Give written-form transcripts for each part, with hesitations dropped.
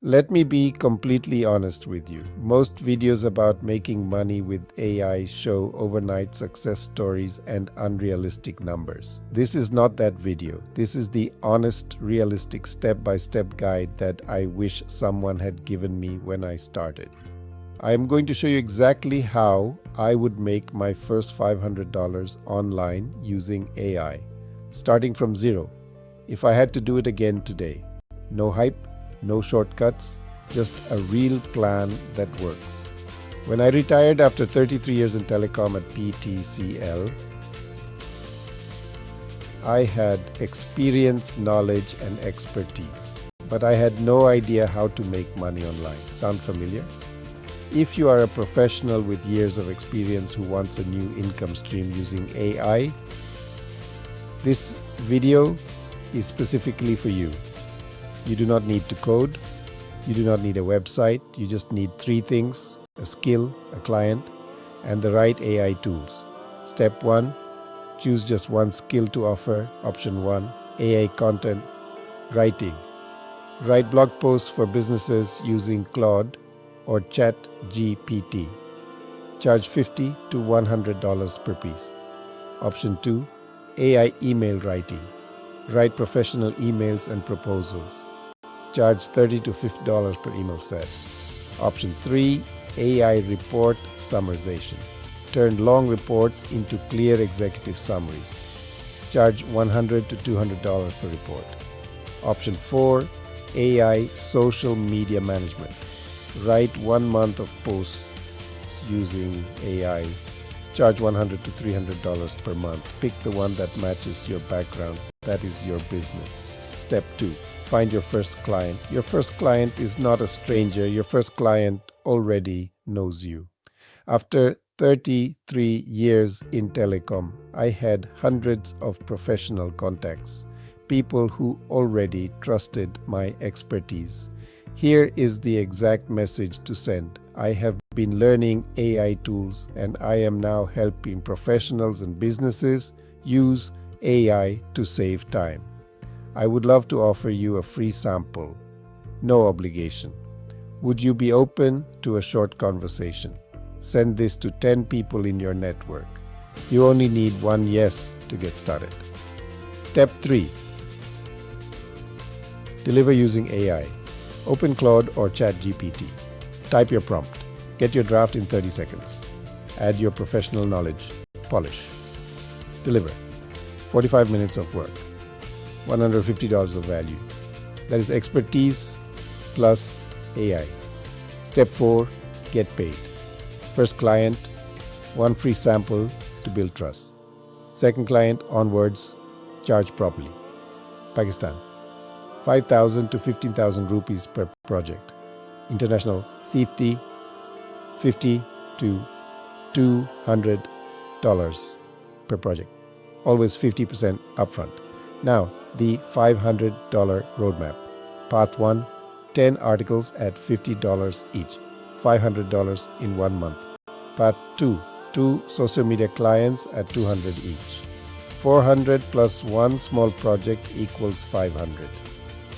Let me be completely honest with you. Most videos about making money with AI show overnight success stories and unrealistic numbers. This is not that video. This is the honest, realistic step-by-step guide that I wish someone had given me when I started. I am going to show you exactly how I would make my first $500 online using AI, starting from zero. If I had to do it again today. No hype, no shortcuts, just a real plan that works. When I retired after 33 years in telecom at PTCL, I had experience, knowledge, and expertise, but I had no idea how to make money online. Sound familiar? If you are a professional with years of experience who wants a new income stream using AI, this video is specifically for you. You do not need to code. You do not need a website. You just need three things: a skill, a client, and the right AI tools. Step 1, choose just one skill to offer. Option 1, AI content writing. Write blog posts for businesses using Claude or ChatGPT. Charge $50 to $100 per piece. Option 2, AI email writing. Write professional emails and proposals. Charge $30 to $50 per email set. Option 3, AI report summarization. Turn long reports into clear executive summaries. Charge $100 to $200 per report. Option 4, AI social media management. Write 1 month of posts using AI. Charge $100 to $300 per month. Pick the one that matches your background. That is your business. Step 2. Find your first client. Your first client is not a stranger. Your first client already knows you. After 33 years in telecom, I had hundreds of professional contacts, people who already trusted my expertise. Here is the exact message to send. I have been learning AI tools, and I am now helping professionals and businesses use AI to save time. I would love to offer you a free sample. No obligation. Would you be open to a short conversation? Send this to 10 people in your network. You only need one yes to get started. Step 3. Deliver using AI. Open Claude or ChatGPT. Type your prompt. Get your draft in 30 seconds. Add your professional knowledge. Polish. Deliver. 45 minutes of work. $150 of value. That is expertise plus AI. Step 4, get paid. First client, one free sample to build trust. Second client onwards, charge properly. Pakistan, 5,000 to 15,000 rupees per project. International, 50 to $200 per project. Always 50% upfront. Now, the $500 roadmap. Path 1, 10 articles at $50 each. $500 in 1 month. Path 2, 2 social media clients at $200 each. 400 plus 1 small project equals 500.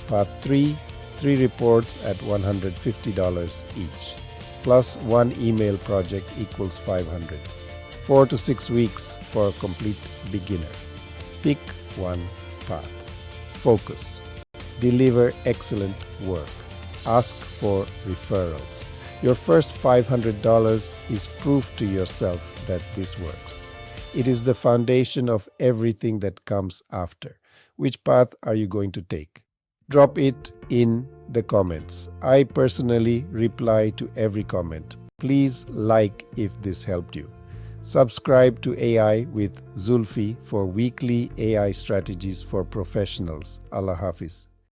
Path 3, 3 reports at $150 each. Plus 1 email project equals 500. 4 to 6 weeks for a complete beginner. Pick one path. Focus. Deliver excellent work. Ask for referrals. Your first $500 is proof to yourself that this works. It is the foundation of everything that comes after. Which path are you going to take? Drop it in the comments. I personally reply to every comment. Please like if this helped you. Subscribe to AI with Zulfi for weekly AI strategies for professionals. Allah Hafiz.